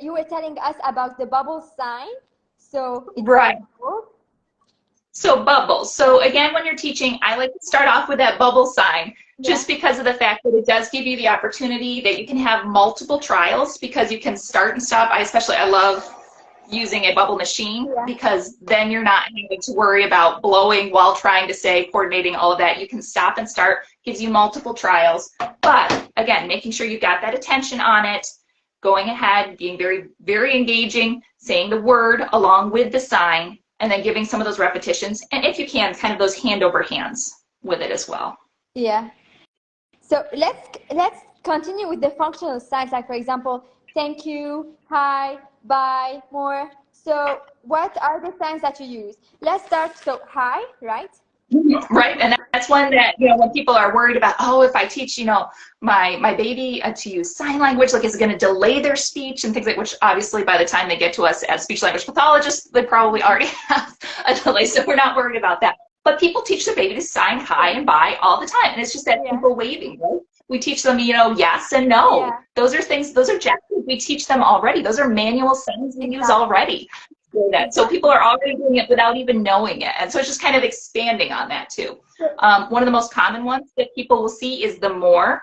you were telling us about the bubble sign. So it's Right. bubble. So bubbles. So again, when you're teaching, I like to start off with that bubble sign, just because of the fact that it does give you the opportunity that you can have multiple trials, because you can start and stop. I love using a bubble machine, because then you're not having to worry about blowing while trying to say, coordinating all of that. You can stop and start, gives you multiple trials. But again, making sure you've got that attention on it, going ahead, being very, very engaging, saying the word along with the sign, and then giving some of those repetitions, and if you can, kind of those hand over hands with it as well. Yeah. So let's continue with the functional signs, like for example, thank you, hi, bye, more. So what are the signs that you use? Let's start. So hi, right? Right, and that's one that, when people are worried about, oh, if I teach, my baby to use sign language, like, is it going to delay their speech and things like, which obviously by the time they get to us as speech language pathologists, they probably already have a delay, so we're not worried about that. But people teach their baby to sign hi and bye all the time, and it's just that simple waving, right? We teach them, yes and no. Those are things, those are gestures we teach them already. Those are manual signs we use already. So people are already doing it without even knowing it. And so it's just kind of expanding on that too. One of the most common ones that people will see is the more.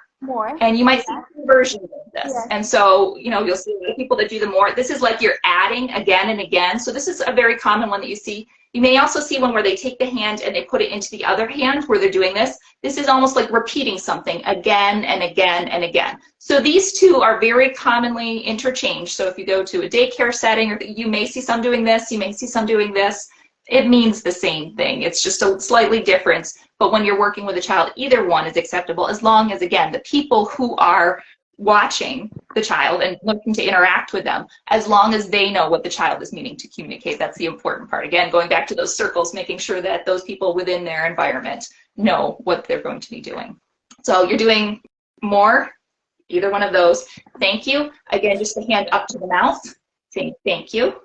And you might see two versions of this. And so, you'll see a lot of people that do the more. This is like you're adding again and again. So this is a very common one that you see. You may also see one where they take the hand and they put it into the other hand where they're doing this. This is almost like repeating something again and again and again. So these two are very commonly interchanged. So if you go to a daycare setting, or you may see some doing this, you may see some doing this. It means the same thing. It's just a slightly different. But when you're working with a child, either one is acceptable, as long as, again, the people who are watching the child and looking to interact with them, as long as they know what the child is meaning to communicate. That's the important part. Again, going back to those circles, making sure that those people within their environment know what they're going to be doing. So you're doing more, either one of those. Thank you. Again, just the hand up to the mouth, saying thank you,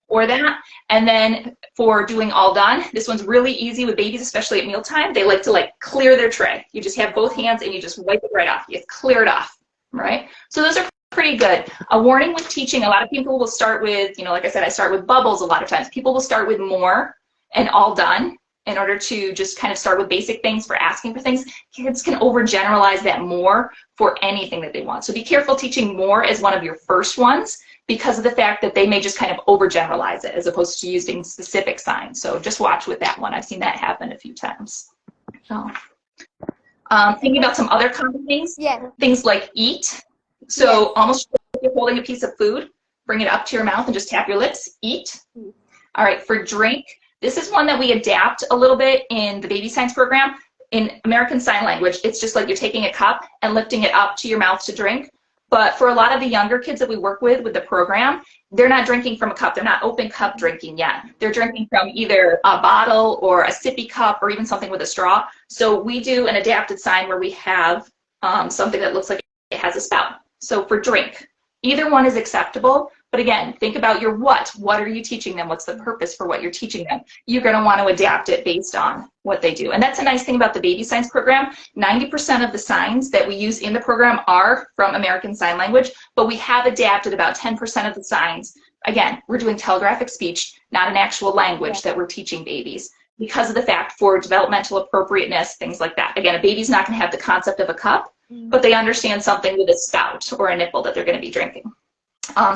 or that. And then for doing all done, this one's really easy with babies, especially at mealtime. They like to clear their tray. You just have both hands and you just wipe it right off. You clear it off. Right? So those are pretty good. A warning with teaching, a lot of people will start with, like I said, I start with bubbles a lot of times. People will start with more and all done in order to just kind of start with basic things for asking for things. Kids can overgeneralize that more for anything that they want. So be careful teaching more as one of your first ones, because of the fact that they may just kind of overgeneralize it as opposed to using specific signs. So just watch with that one. I've seen that happen a few times. So. Thinking about some other common things, things like eat. So almost like you're holding a piece of food, bring it up to your mouth and just tap your lips, eat. All right, for drink, this is one that we adapt a little bit in the baby science program. In American Sign Language, it's just like you're taking a cup and lifting it up to your mouth to drink. But for a lot of the younger kids that we work with the program, they're not drinking from a cup. They're not open cup drinking yet. They're drinking from either a bottle or a sippy cup or even something with a straw. So we do an adapted sign where we have something that looks like it has a spout. So for drink, either one is acceptable. But again, think about your what. What are you teaching them? What's the purpose for what you're teaching them? You're going to want to adapt it based on what they do. And that's a nice thing about the baby science program. 90% of the signs that we use in the program are from American Sign Language, but we have adapted about 10% of the signs. Again, we're doing telegraphic speech, not an actual language that we're teaching babies, because of the fact for developmental appropriateness, things like that. Again, a baby's not going to have the concept of a cup, but they understand something with a spout or a nipple that they're going to be drinking.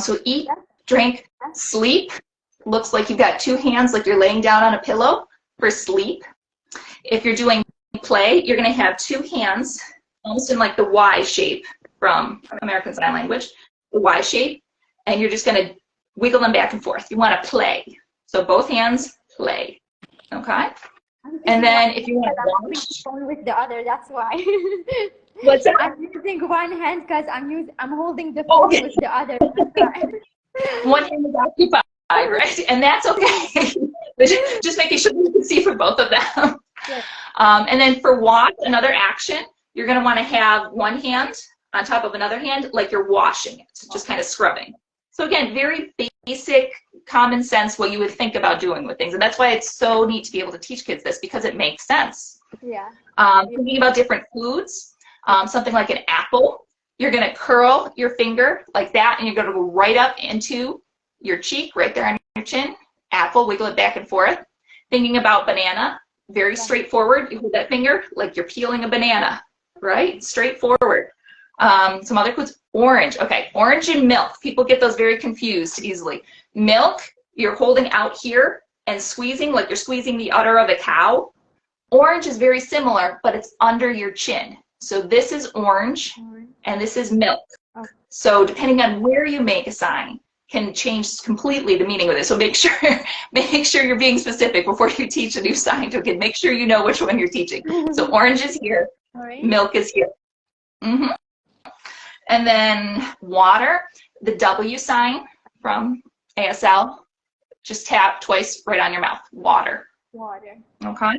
So eat, drink, sleep. Looks like you've got two hands like you're laying down on a pillow for sleep. If you're doing play, you're going to have two hands almost in like the Y shape from American Sign Language, the Y shape, and you're just going to wiggle them back and forth. You want to play. So both hands, play. Okay? And then if you want to watch with the other, that's why. What's that? I'm using one hand because I'm holding the phone with the other. One hand is occupied, right? And that's okay. Just making sure you can see for both of them. And then for watch, another action, you're going to want to have one hand on top of another hand like you're washing it, just kind of scrubbing. So again, very basic, common sense, what you would think about doing with things. And that's why it's so neat to be able to teach kids this, because it makes sense. Thinking about different foods. Something like an apple. You're going to curl your finger like that, and you're going to go right up into your cheek, right there on your chin. Apple, wiggle it back and forth. Thinking about banana, very straightforward. You hold that finger like you're peeling a banana, right? Straightforward. Some other clues. Orange. Okay, orange and milk. People get those very confused easily. Milk, you're holding out here and squeezing like you're squeezing the udder of a cow. Orange is very similar, but it's under your chin. So this is orange, and this is milk. So depending on where you make a sign can change completely the meaning of it. So make sure you're being specific before you teach a new sign. Okay, make sure you know which one you're teaching. So orange is here, milk is here. And then water, the W sign from ASL, just tap twice right on your mouth. Water. Water. Okay.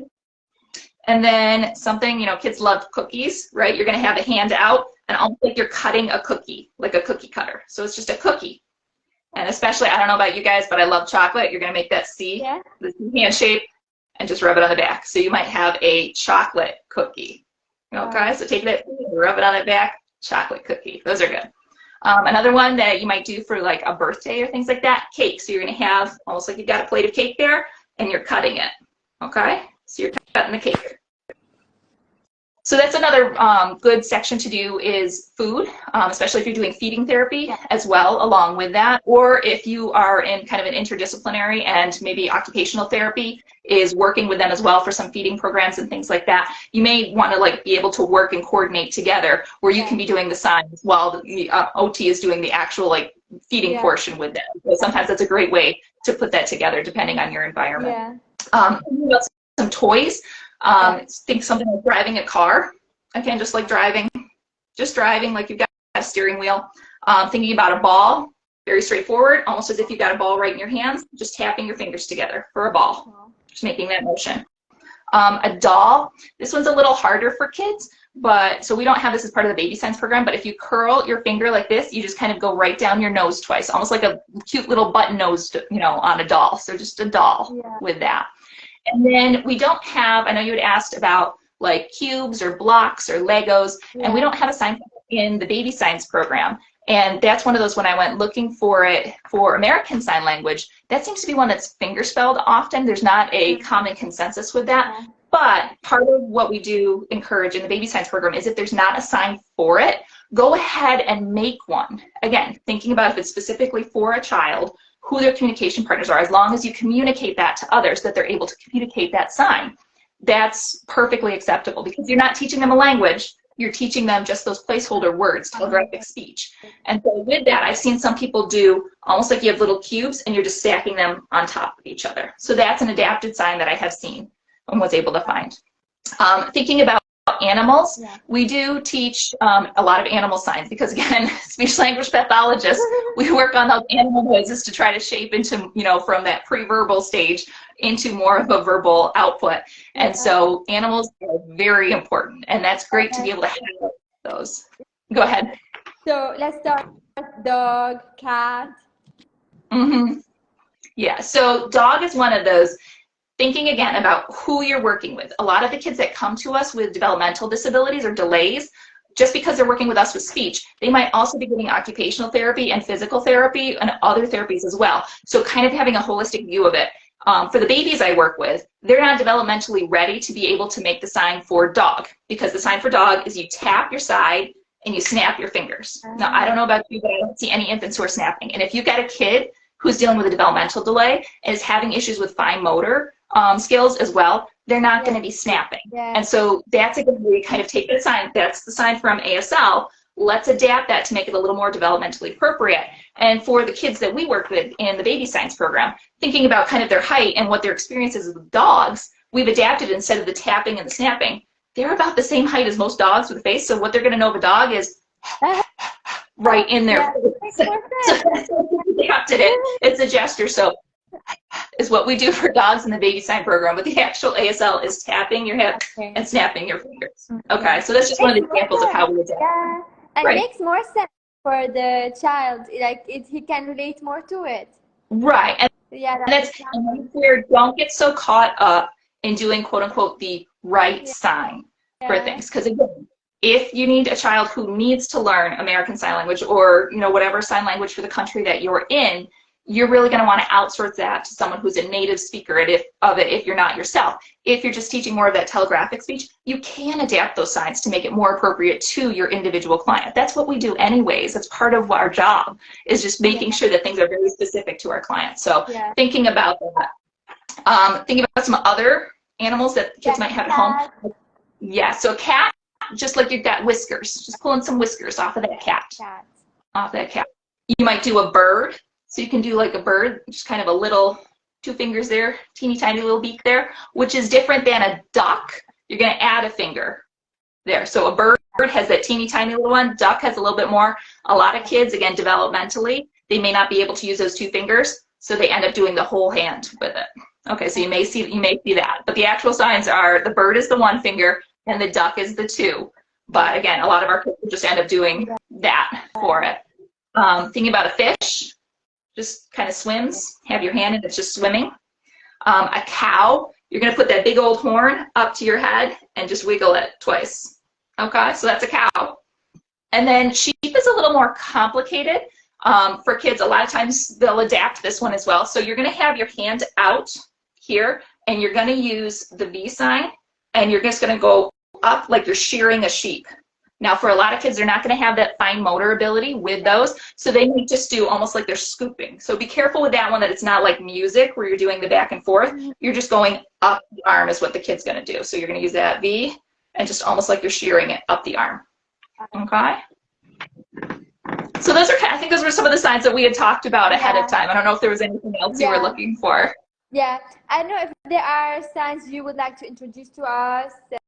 And then something, you know, kids love cookies, right? You're going to have a hand out and almost like you're cutting a cookie, like a cookie cutter. So it's just a cookie. And especially, I don't know about you guys, but I love chocolate. You're going to make that C, the C hand shape, and just rub it on the back. So you might have a chocolate cookie. Okay, so take that, rub it on the back, chocolate cookie. Those are good. Another one that you might do for like a birthday or things like that, cake. So you're going to have almost like you've got a plate of cake there, and you're cutting it. Okay, so you're cutting the cake. So that's another good section to do is food, especially if you're doing feeding therapy as well along with that, or if you are in kind of an interdisciplinary and maybe occupational therapy is working with them as well for some feeding programs and things like that. You may want to like be able to work and coordinate together where you can be doing the signs while the OT is doing the actual like feeding portion with them. So sometimes that's a great way to put that together depending on your environment. Some toys. Think something like driving a car. Again, just like driving like you've got a steering wheel. Thinking about a ball, very straightforward, almost as if you've got a ball right in your hands, just tapping your fingers together for a ball, just making that motion. A doll, this one's a little harder for kids, but so we don't have this as part of the baby science program, but if you curl your finger like this, you just kind of go right down your nose twice, almost like a cute little button nose, you know, on a doll. So just a doll with that. And then we don't have, I know you had asked about like cubes or blocks or Legos, and we don't have a sign in the baby science program. And that's one of those when I went looking for it for American Sign Language, that seems to be one that's fingerspelled often. There's not a common consensus with that. But part of what we do encourage in the baby science program is if there's not a sign for it, go ahead and make one. Again, thinking about if it's specifically for a child, who their communication partners are, as long as you communicate that to others, that they're able to communicate that sign. That's perfectly acceptable because you're not teaching them a language, you're teaching them just those placeholder words, telegraphic speech. And so with that, I've seen some people do almost like you have little cubes and you're just stacking them on top of each other. So that's an adapted sign that I have seen and was able to find. Thinking about animals, we do teach a lot of animal signs because again, speech language pathologists, we work on those animal noises to try to shape into, you know, from that pre-verbal stage into more of a verbal output. And so animals are very important, and that's great to be able to have those. Go ahead. So let's start with dog, cat. Yeah, so dog is one of those. Thinking again about who you're working with. A lot of the kids that come to us with developmental disabilities or delays, just because they're working with us with speech, they might also be getting occupational therapy and physical therapy and other therapies as well. So kind of having a holistic view of it. For the babies I work with, they're not developmentally ready to be able to make the sign for dog, because the sign for dog is you tap your side and you snap your fingers. Now, I don't know about you, but I don't see any infants who are snapping. And if you've got a kid who's dealing with a developmental delay and is having issues with fine motor skills as well, they're not going to be snapping. And so that's a good way to kind of take the sign. That's the sign from ASL. Let's adapt that to make it a little more developmentally appropriate. And for the kids that we work with in the baby science program, thinking about kind of their height and what their experience is with dogs, we've adapted instead of the tapping and the snapping. They're about the same height as most dogs with a face. So what they're going to know of a dog is right in their face. So that's what we adapted it. It's a gesture. So is what we do for dogs in the baby sign program, but the actual ASL is tapping your hip and snapping your fingers. Okay, so that's just one of the examples of how we adapt. Yeah, and it makes more sense for the child. Like he can relate more to it. Right, and and where don't get so caught up in doing quote unquote the right sign for things, because again, If you need a child who needs to learn American Sign Language or, whatever sign language for the country that you're in, you're really going to want to outsource that to someone who's a native speaker of it if you're not yourself. If you're just teaching more of that telegraphic speech, you can adapt those signs to make it more appropriate to your individual client. That's what we do anyways. That's part of our job, is just making sure that things are very specific to our clients. So thinking about that. Thinking about some other animals that kids might have at home. Yeah, so a cat, just like you've got whiskers, just pulling some whiskers off of that cat. Off that cat. You might do a bird. So you can do like a bird, just kind of a little 2 fingers there, teeny tiny little beak there, which is different than a duck. You're going to add a finger there. So a bird has that teeny tiny little one. Duck has a little bit more. A lot of kids, again, developmentally, they may not be able to use those 2 fingers, so they end up doing the whole hand with it. Okay, so you may see that. But the actual signs are the bird is the 1 finger and the duck is the 2. But again, a lot of our kids just end up doing that for it. Thinking about a fish. Just kind of swims, have your hand and it's just swimming. A cow, you're going to put that big old horn up to your head and just wiggle it twice. Okay, so that's a cow. And then sheep is a little more complicated for kids. A lot of times they'll adapt this one as well. So you're going to have your hand out here and you're going to use the V sign and you're just going to go up like you're shearing a sheep. Now, for a lot of kids, they're not going to have that fine motor ability with those, so they may just do almost like they're scooping. So be careful with that one, that it's not like music where you're doing the back and forth. You're just going up the arm is what the kid's going to do. So you're going to use that V and just almost like you're shearing it up the arm. Okay? So those are, I think those were some of the signs that we had talked about ahead of time. I don't know if there was anything else you were looking for. Yeah, I don't know if there are signs you would like to introduce to us.